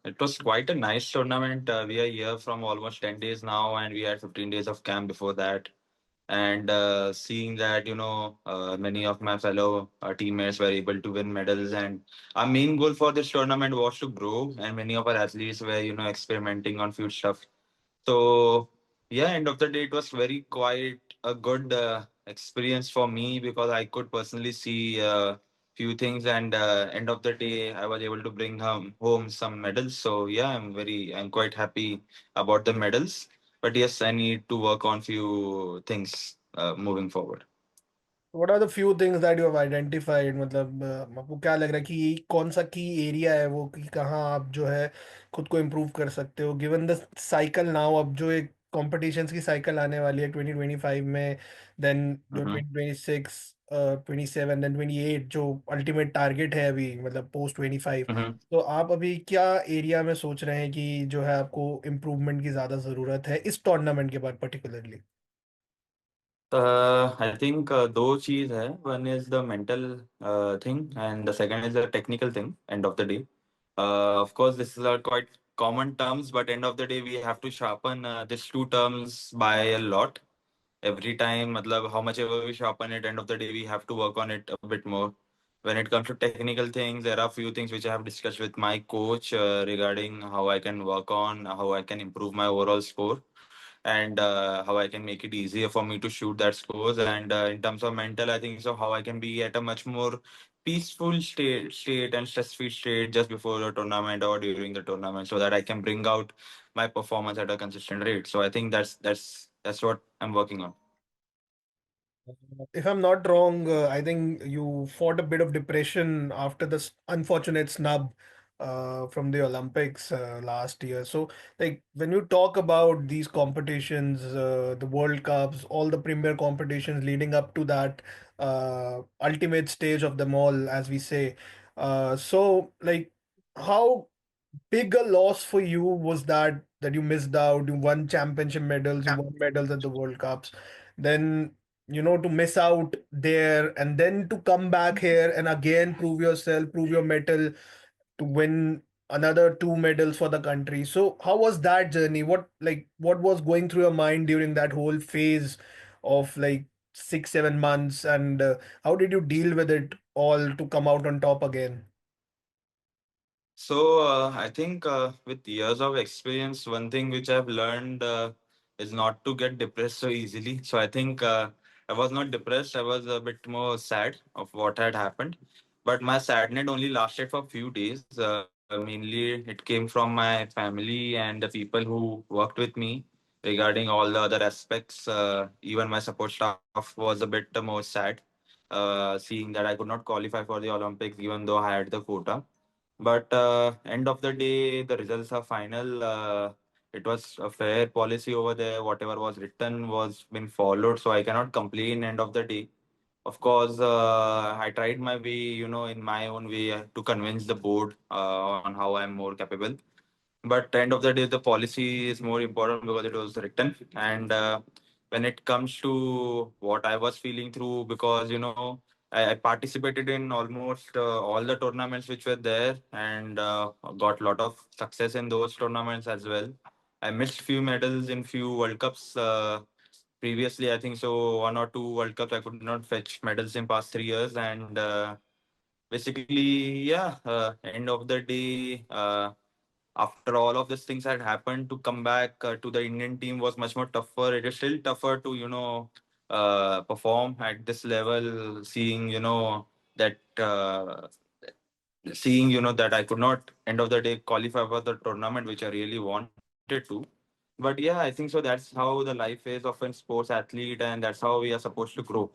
It was quite a nice tournament. We are here from almost 10 days now, and we had 15 days of camp before that. And seeing that, many of my fellow teammates were able to win medals. And our main goal for this tournament was to grow, and many of our athletes were, experimenting on few stuff. So, yeah, end of the day, it was very quite a good experience for me because I could personally see few things, and end of the day, I was able to bring home some medals. So, yeah, I'm quite happy about the medals. But yes, I need to work on few things moving forward. What are the few things that you have identified? मतलब आपको क्या लग रहा है कि कौन सा की एरिया है वो कि कहाँ आप जो है खुद को इम्प्रूव कर सकते हो गिवन द साइकिल नाउ अब जो एक कॉम्पिटिशन्स की साइकिल आने वाली है 2025 में देन जो Mm-hmm. 2026 27 देन 28 जो अल्टीमेट टारगेट है अभी मतलब पोस्ट 25 तो आप अभी क्या एरिया में सोच रहे हैं कि जो है आपको इम्प्रूवमेंट की ज़्यादा ज़रूरत है इस टूर्नामेंट के बाद पर्टिकुलरली I think दो चीज है. One is the mental thing, and the second is the technical thing. End of the day, of course, this is are quite common terms, but end of the day, we have to sharpen these two terms by a lot. Every time, matlab, how much ever we sharpen it, end of the day, we have to work on it a bit more. When it comes to technical things, there are few things which I have discussed with my coach regarding how I can work on, how I can improve my overall score, and how I can make it easier for me to shoot that scores. And in terms of mental, I think so how I can be at a much more peaceful state and stress-free state just before the tournament or during the tournament, so that I can bring out my performance at a consistent rate. So I think that's what I'm working on. If I'm not wrong, I think you fought a bit of depression after this unfortunate snub from the Olympics last year. So, like, when you talk about these competitions, the World Cups, all the premier competitions leading up to that ultimate stage of them all, as we say, so, like, how big a loss for you was that you missed out? You won championship medals, you won medals at the World Cups, then to miss out there and then to come back here and again prove yourself, prove your mettle to win another two medals for the country. So how was that journey? What was going through your mind during that whole phase of like 6 7 months, and how did you deal with it all to come out on top again? So I think with years of experience, one thing which I've learned is not to get depressed so easily. So I think I was not depressed. I was a bit more sad of what had happened, but my sadness only lasted for a few days. Mainly, it came from my family and the people who worked with me regarding all the other aspects. Even my support staff was a bit more sad, seeing that I could not qualify for the Olympics, even though I had the quota. But end of the day, the results are final. It was a fair policy over there. Whatever was written was been followed, so I cannot complain. End of the day, of course, I tried my way, in my own way to convince the board on how I'm more capable. But end of the day, the policy is more important because it was written. And when it comes to what I was feeling through, because I participated in almost all the tournaments which were there, and got a lot of success in those tournaments as well. I missed few medals in few World Cups. Previously, I think so one or two World Cups I could not fetch medals in past 3 years, and basically, yeah. End of the day, after all of these things had happened, to come back to the Indian team was much more tougher. It is still tougher to perform at this level, that. Seeing that I could not end of the day qualify for the tournament which I really wanted to. But yeah, I think so that's how the life is of a sports athlete, and that's how we are supposed to grow.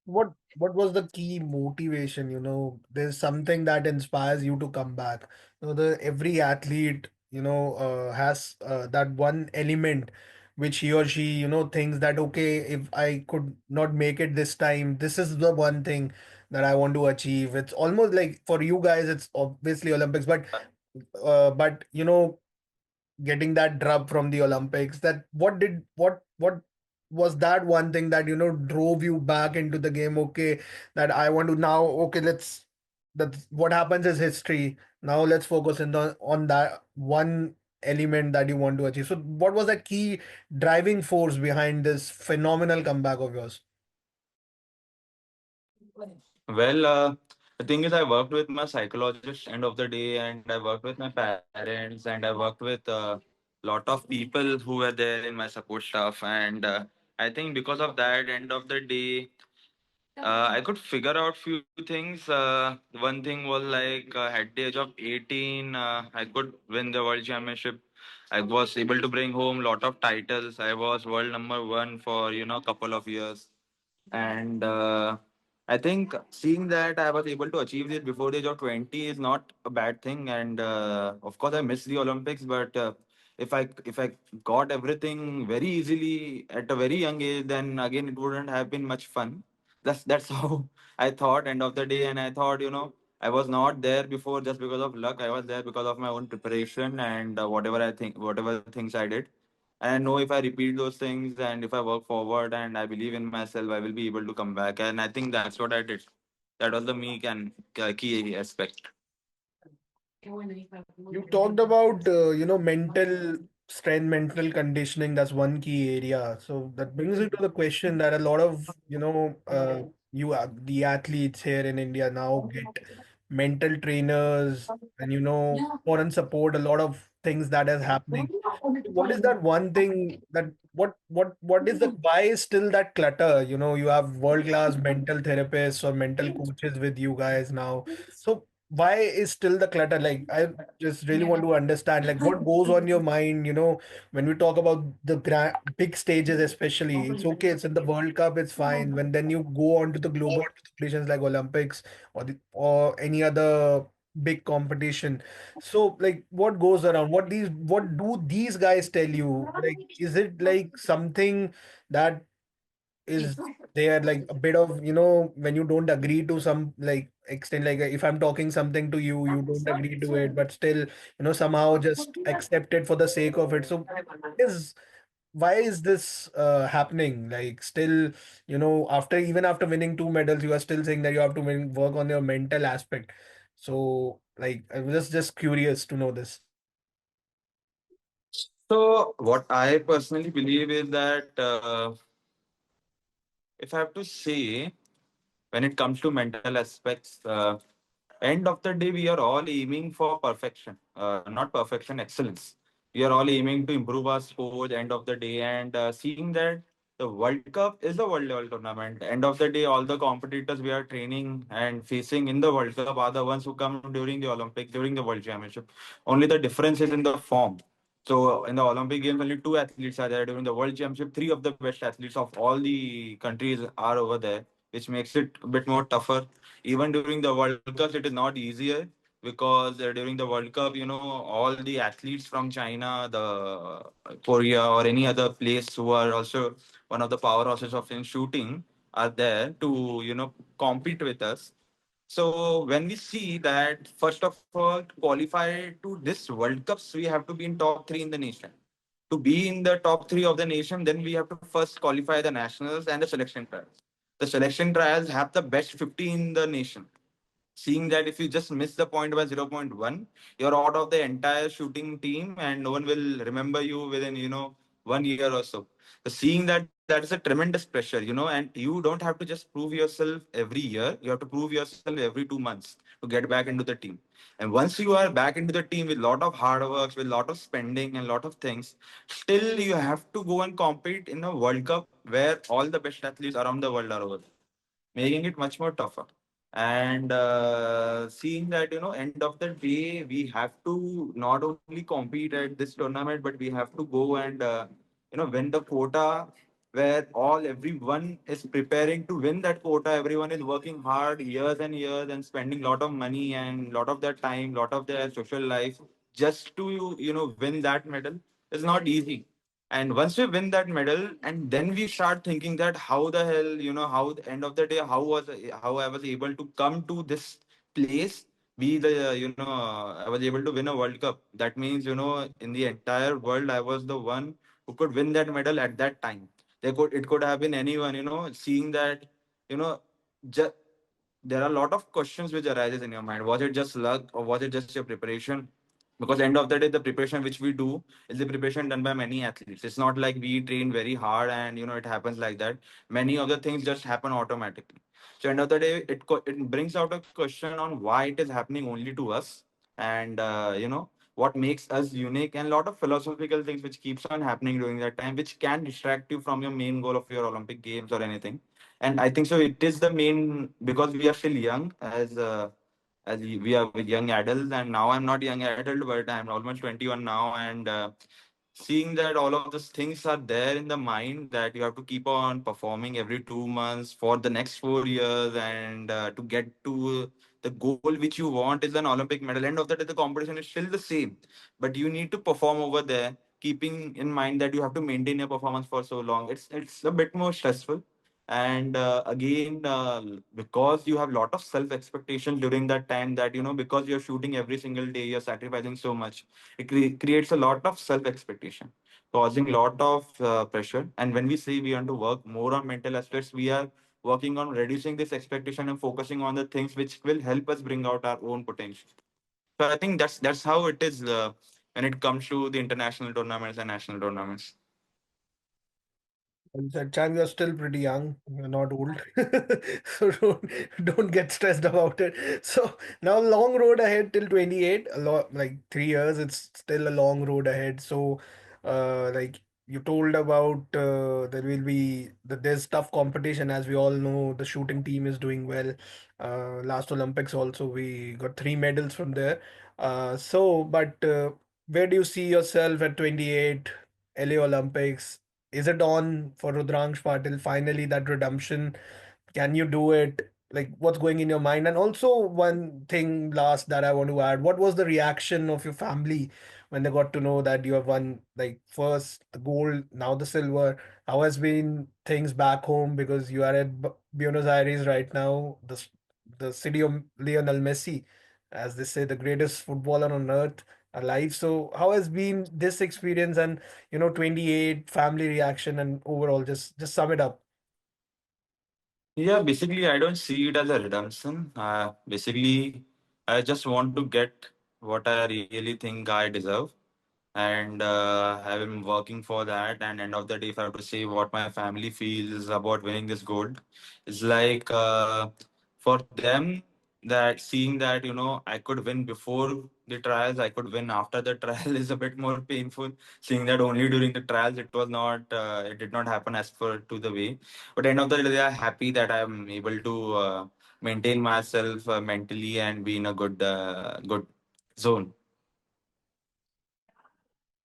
What was the key motivation? There's something that inspires you to come back. The every athlete has that one element which he or she thinks that, okay, if I could not make it this time, this is the one thing that I want to achieve. It's almost like for you guys it's obviously Olympics, but getting that drub from the Olympics, that what was that one thing that drove you back into the game? Okay, that I want to now. Okay, let's. That's what happens is history. Now let's focus on that one element that you want to achieve. So what was the key driving force behind this phenomenal comeback of yours? Well, the thing is, I worked with my psychologist end of the day, and I worked with my parents, and I worked with a lot of people who were there in my support staff. And I think because of that, end of the day, I could figure out few things. One thing was like at the age of 18, I could win the world championship. I was able to bring home lot of titles. I was world number one for couple of years, and I think seeing that I was able to achieve this before the age of 20 is not a bad thing. And of course, I missed the Olympics, but if I got everything very easily at a very young age, then again it wouldn't have been much fun. That's how I thought end of the day, and I thought I was not there before just because of luck. I was there because of my own preparation and whatever things I did. And I know if I repeat those things and if I work forward and I believe in myself, I will be able to come back. And I think that's what I did. That was the meek and key aspect. You talked about mental strength, mental conditioning. That's one key area. So that brings me to the question that a lot of the athletes here in India now get mental trainers and foreign support. A lot of things that is happening. What is that one thing that what is the why is still that clutter? You have world class mental therapists or mental coaches with you guys now. So why is still the clutter? Like I just really want to understand like what goes on your mind, when we talk about the big stages, especially. It's okay, it's in the World Cup, it's fine. When then you go on to the global competitions like Olympics or any other big competition. So like what goes around? What do these guys tell you? Like is it like something that is there like a bit of when you don't agree to some like extent, like if I'm talking something to you, you don't agree to it, but still somehow just accept it for the sake of it. So is why is this happening? Like still, after even after winning two medals, you are still saying that you have to work on your mental aspect. So like I was just curious to know this. So, what I personally believe is that if I have to say, when it comes to mental aspects, end of the day, we are all aiming for perfection, not perfection, excellence. We are all aiming to improve our sport end of the day, and seeing that the World Cup is a world level tournament. End of the day, all the competitors we are training and facing in the World Cup are the ones who come during the Olympics, during the World Championship. Only the difference is in the form. So in the Olympic Games, only two athletes are there. During the World Championship, three of the best athletes of all the countries are over there, which makes it a bit more tougher. Even during the World Cup, it is not easier because during the World Cup, all the athletes from China, the Korea, or any other place who are also one of the powerhouses of in shooting are there to compete with us. So when we see that, first of all, to qualify to this World Cups, we have to be in top three in the nation. To be in the top three of the nation, then we have to first qualify the nationals and the selection trials. The selection trials have the best 50 in the nation. Seeing that if you just miss the point by zero point 0.1, you're out of the entire shooting team and no one will remember you within 1 year or so. So seeing that is a tremendous pressure, and you don't have to just prove yourself every year. You have to prove yourself every 2 months to get back into the team. And once you are back into the team with a lot of hard work, with a lot of spending and a lot of things, still you have to go and compete in a World Cup where all the best athletes around the world are over there, making it much more tougher. And seeing that, end of the day, we have to not only compete at this tournament, but we have to go and, win the quota where everyone is preparing to win that quota. Everyone is working hard years and years and spending a lot of money and lot of their time, lot of their social life just to, win that medal. It's not easy. And once we win that medal, and then we start thinking that how the hell, how the end of the day, how I was able to come to this place, be the I was able to win a World Cup. That means in the entire world, I was the one who could win that medal at that time. It could have been anyone, seeing that, you know, there are a lot of questions which arises in your mind. Was it just luck or was it just your preparation? Because end of the day, the preparation which we do is the preparation done by many athletes. It's not like we train very hard and it happens like that. Many of the things just happen automatically. So end of the day, it brings out a question on why it is happening only to us, and what makes us unique, and a lot of philosophical things which keeps on happening during that time, which can distract you from your main goal of your Olympic games or anything. And I think so it is the main, because we are still young, as we are young adults, and now I'm not young adult, but I'm almost 21 now. And seeing that all of those things are there in the mind, that you have to keep on performing every 2 months for the next 4 years, and to get to the goal which you want is an Olympic medal. End of the day, the competition is still the same, but you need to perform over there, keeping in mind that you have to maintain your performance for so long. It's a bit more stressful. And again, because you have lot of self expectations during that time, that because you're shooting every single day, you're sacrificing so much. It creates a lot of self expectation, causing lot of pressure. And when we say we want to work more on mental aspects, we are working on reducing this expectation and focusing on the things which will help us bring out our own potential. So I think that's how it is when it comes to the international tournaments and national tournaments. And said, Chan, you're still pretty young. You're not old. So don't get stressed about it. So now long road ahead till 28. A lot, like 3 years, it's still a long road ahead. So like you told about there will be there's tough competition. As we all know, the shooting team is doing well. Last Olympics also we got 3 medals from there. But where do you see yourself at 28? LA Olympics, is it on for Rudrankksh Patil? Finally, that redemption. Can you do it? Like, what's going in your mind? And also, one thing last that I want to add: what was the reaction of your family when they got to know that you have won, like, first the gold, now the silver? How has been things back home, because you are at Buenos Aires right now, the city of Lionel Messi, as they say, the greatest footballer on earth alive. So, how has been this experience, and 28 family reaction, and overall, just sum it up. Yeah, basically, I don't see it as a redemption. Basically, I just want to get what I really think I deserve, and I've been working for that. And end of the day, if I have to say what my family feels about winning this gold, it's like for them, that seeing that I could win before the trials, I could win after the trial is a bit more painful. Seeing that only during the trials it did not happen as per to the way. But end of the day, they are happy that I'm able to maintain myself mentally and be in a good zone.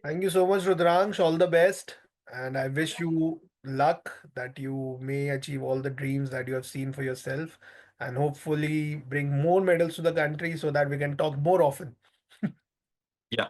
Thank you so much, Rudransh. All the best. And I wish you luck that you may achieve all the dreams that you have seen for yourself, and hopefully bring more medals to the country so that we can talk more often. Yeah.